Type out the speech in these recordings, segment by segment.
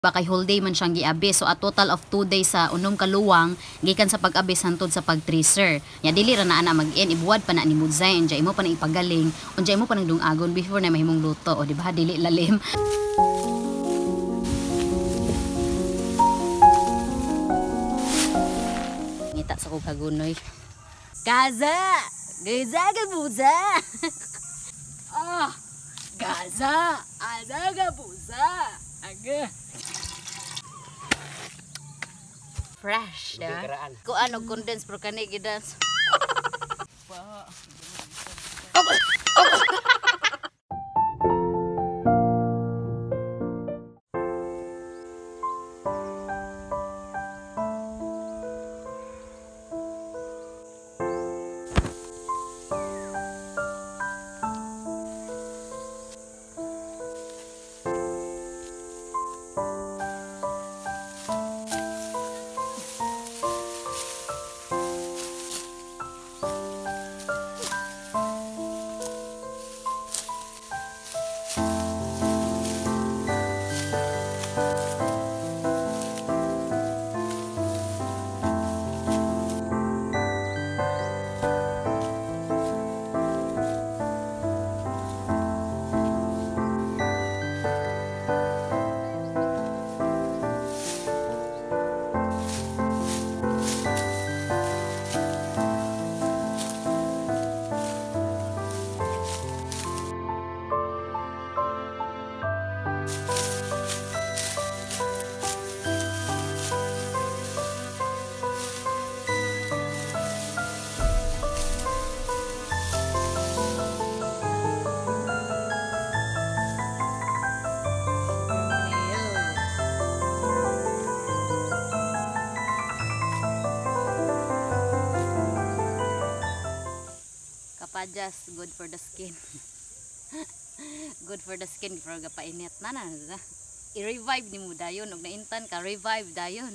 Bakay whole day man siyang giabis, so a total of 2 days sa unom ka luwang gikan sa pag-abis hantod sa pag-tracer. Ya dili ra na ana mag-in, ibuwad pa na ni Mudzay, unjay mo pa nang ipagaling, unjay mo pa nang dungagon before na mahimong luto, o di ba dili lalim. Ngita sa kog kagunoy. Gaza! Gaza ka buza! Gaza! Ada ka buza! Aga! Fresh, diba? Kung ano, condensed pero kani gidans. Kapajas, good for the skin. Good for the skin, for gapainit na na. I-revive ni mo dayon, og naintan ka, revive dayon.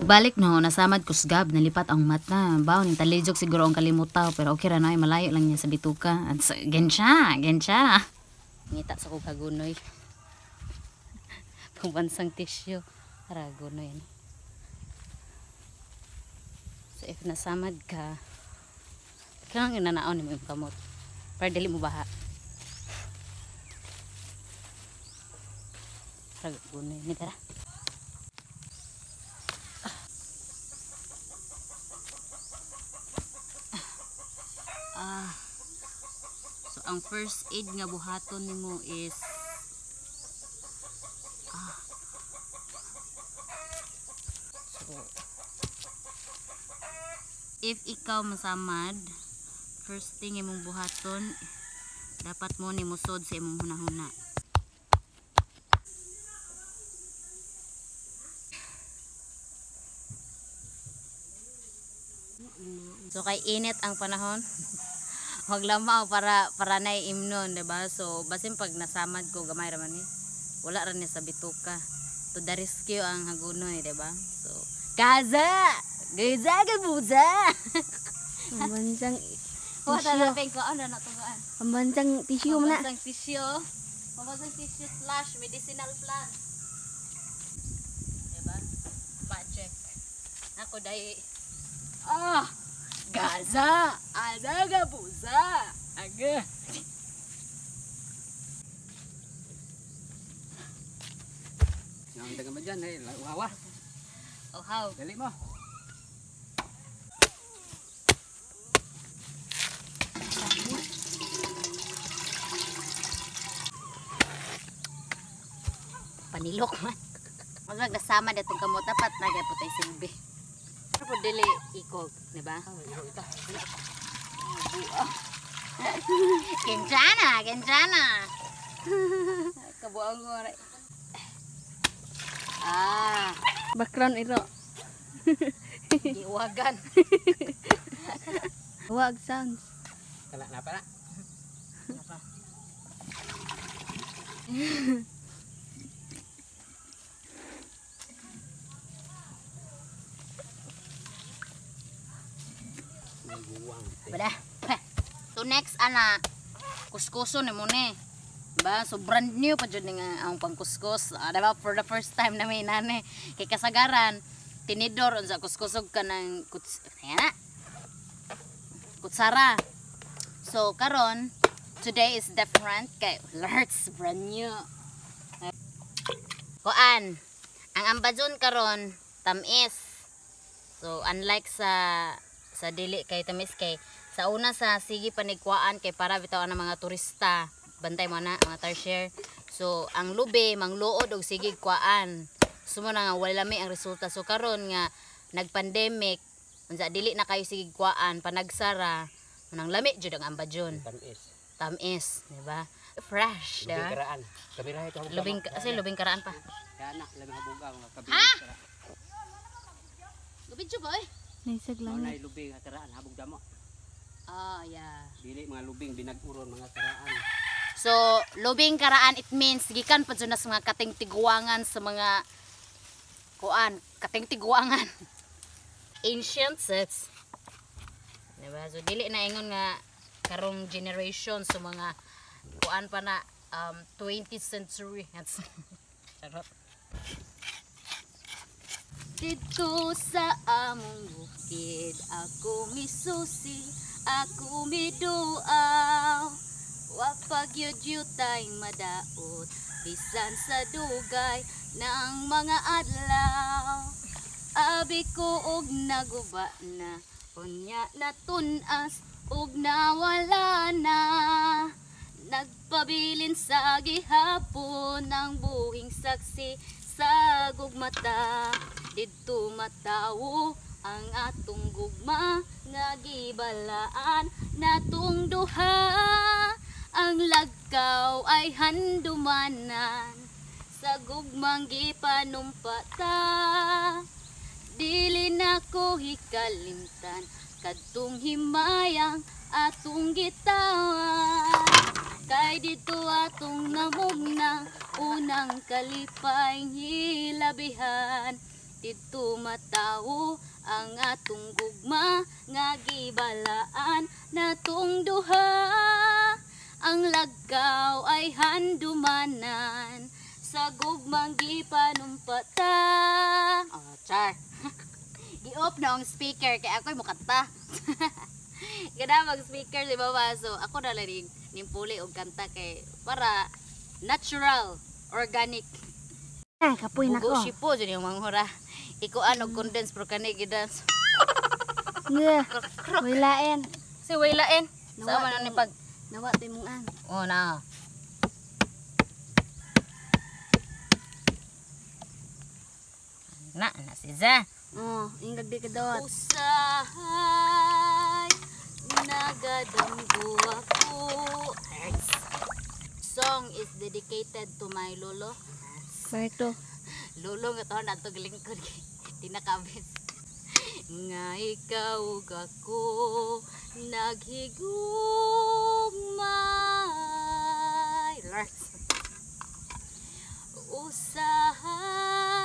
Balik no, nasamad kusgab, nalipat ang mata. Baon, talijog siguro ang kalimutaw, pero okay ra na, malayo lang niya sa bituka. At gensya. Ngita sa kog kagunoy. Pangbansang tissue. Haragunoy. So if nasamad ka, kailangan inanaon mo yung kamot. Para dili mo baha. Haragunoy. Ni tara. So ang first aid nga buhaton nimo is so if ikaw masamad, first thing imong buhaton, dapat mo ni musod sa imong hunahuna. So kay init ang panahon. Huwag lamaw para na imnon, diba? So basin pag nasamad ko gamay ra man ni. Wala ra ni sa bituka. To the rescue ang hagunoy, diba? So Gaza! Gaza ka buza! Pambansang Wala na peng ko ano na tugaan. Pambansang tissue mo na. Pambansang tissue slash medicinal plant. Ako dai. Ah, Gaza, adaga busa. Aga. Yang dagang ba dyan, wawa. Oh, how? Dali mo. Panilok man. Mas magkasama datong kamot dapat nagaputay silbi. Pero dili ikog, di ba? Kencana, kencana. Kabuang ko. Ah, Background iro. iwagan. Wag sounds. Kala na pala. Apa? May buwang. Bada. So next ana kuskuso ni mo ni. Ba so brand new pa jud nga ang pangkuskus. Diba for the first time na may nane kay kasagaran tinidor unsa kuskusog ka ng kutsara. So karon today is different kay Lurts brand new. Kuan ang ambadyon karon tamis. So unlike sa dili kay tamis kay sa una sa sige panigkuan kay para bitaw ang mga turista bantay mo na mga tarsier. So ang lubi mangluod og sige kuan sumo na nga wala lami ang resulta. So karon nga nagpandemic unsa dili na kayo sige kuan panagsara nang lami jud ang ambadyon tamis di ba fresh Lubing da karaan. Kabirahe ito. lubing kasi lubing karaan pa Kaya na, labing habuga. ha lubing jud boy Naisag Mga lang. lubing karaan, habog damo. yeah. Dili mga lubing, binag-uron mga karaan. So, lubing karaan, it means, gikan pa dyan na sa mga katingtiguangan sa mga kuan, katingtiguangan. Ancient sets. Diba? So, dili na ingon nga karong generation sa mga kuan pa na 20th century. Charot. Dito sa among bukid, ako misusi, ako miduaw. Wapag yudyutay madaot, bisan sa dugay ng mga adlaw. Abi ko og naguba na, unya na tunas og nawala na. Nagpabilin sa gihapon ng buhing saksi sa gugmata. Dito matawo ang atong gugma nga gibalaan natong duha. Ang lagkaw ay handumanan sa gugmang gipanumpata. Dili na ko hikalimtan kadtong himayang atong gitawan. Kay dito atong namugna unang kalipay hilabihan. Dito matawo ang atong gugma nga gibalaan natong duha. Ang lagkaw ay handumanan sa gugmang gipanumpata. Oh, char. Gi-off na ang speaker kay ako'y mukanta. Ganda mag-speaker di ba ba? So ako na lang nimpuli og kanta kay para natural, organic. Kapoy na ko. Bugo sipo dyan yung manghura. Ikuan og condense pero kani gidans. Nga. Wilain. Si waylain. Nawa Sama na ni pag. Nawa tay mong an. Oh na. Na si Za. Oh, ingag di ka dawat. Usahay nagadamgo ako. Song is dedicated to my lolo. Correcto. Lolo nga to na to gilingkod. Tinakabis. Nga ikaw ug ako naghigugmay. Lars. Usahay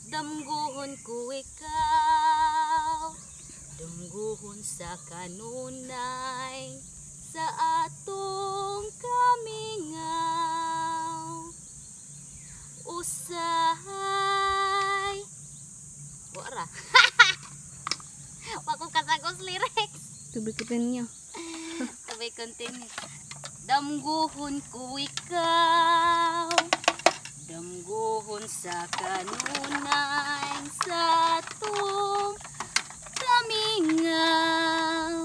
damguhon ko ikaw, damguhon sa kanunay, sa atong kamingaw. Usahay, wala ra. Wa ko kasagos lyrics. Tubi ko niyo. Sabay continue. Damguhon ko ikaw, damguhon sa kanunay sa tung tamingaw.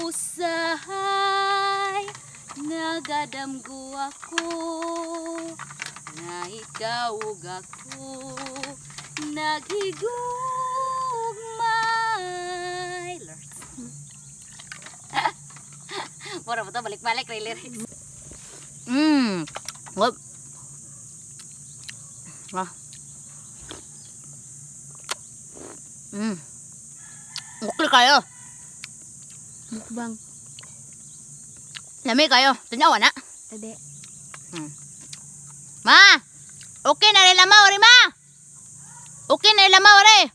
Usahay nagadamgo ako, na ikaw ug ako naghigugmay. Lord. Pura mo to, balik-balik rin lyrics. Wag. Okay kayo. Mukbang. Lami kayo. Tanyawa na. Tade. Ma! Okay na rin lamaw rin, ma! Okay na rin lamaw rin.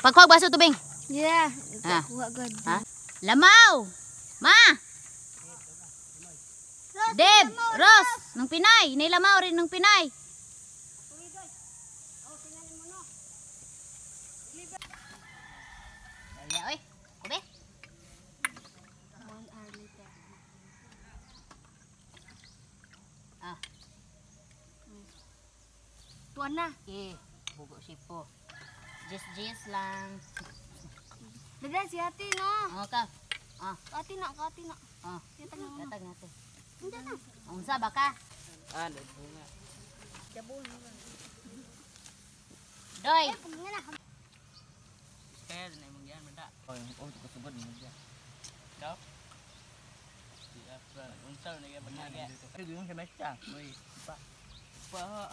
Pagkuhag baso tubing. Yeah. Ah. Kuha god. Ha? Lamaw! Ma! Deb! Ros! Nung Pinay! Nilamaw rin nung Pinay! Kaya oy! Kube! Ah. Tuan na. Okay. Bugo sipo. Jis lang. Dada si ate no. Okay. Ah. Ate na, ate na. Ah. Kita na mo. Gatag natin. Hindi na. Unsa ba ka? Bunga. Jabon mo. Doy! Kaya na imong yan manda. Oh, kasubod mo diyan. Daw. Di afra. Unsa na gyud panaga. Pero yung semester, moy. Pa. Pa.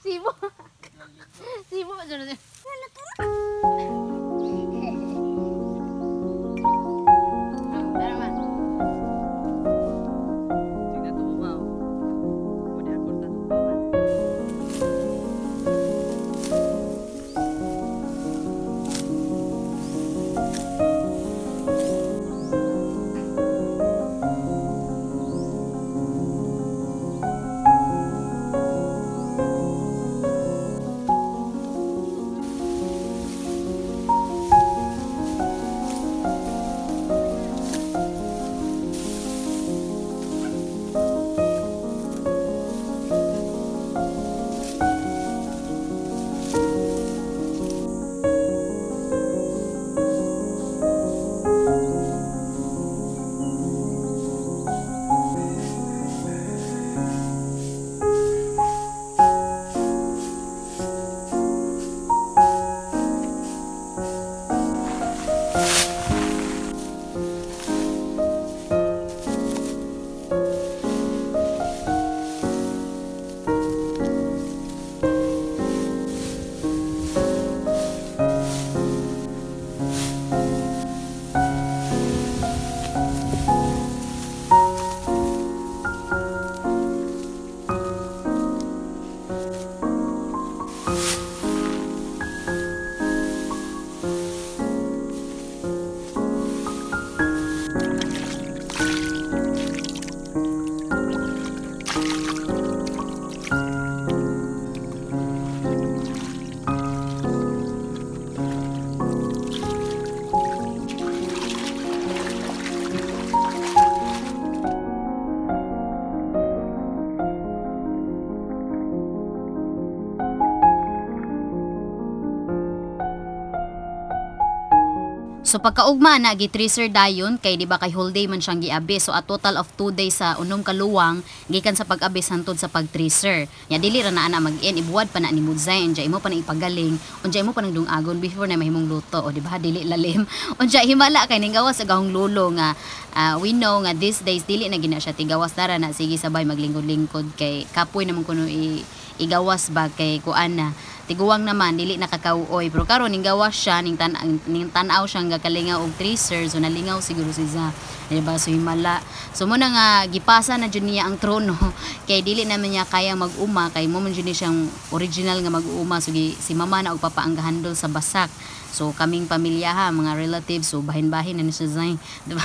Sibo. Sibo pa dyan. So pagkaugma na gi-tracer dayon kay di ba kay whole day man siyang giabi. So a total of 2 days sa unom kaluwang gikan sa pag-abi hantod sa pag-tracer. Nya dili ra na ana mag-in ibuwad pa na ni Mudzay unja imo pa nang ipagaling, unja imo pa nang dungagon before na mahimong luto o di ba dili lalim. Unja himala kay ning gawas sa gahong lulo nga we know nga these days dili na gina siya tigawas dara na sige sabay maglingkod-lingkod kay kapoy namon kuno igawas ba kay kuan na tiguwang naman dili nakakauoy pero karon ning gawas siya ning tan-aw siyang gakalingaw og tracer so nalingaw siguro siya diba so himala so mo na nga gipasa na jud niya ang trono kay dili naman niya kaya mag-uma kay mo man jud ni siyang original nga mag-uma so si mama na og papa ang gahandol sa basak So kaming pamilya ha, mga relatives, so bahin-bahin na ni siya Zay. Diba?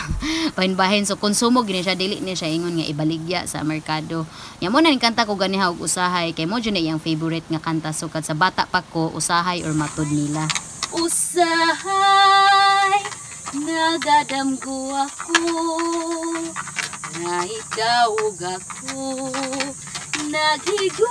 Bahin-bahin, so konsumo gini siya, dili ni siya ingon nga ibaligya sa merkado. Yan mo na yung kanta ko ganiha og usahay, kay mo dyan na yung favorite nga kanta. So kad sa bata pa ko, usahay or matod nila. Usahay, nagadamgo ako, na ikaw ug ako, naghigugmay.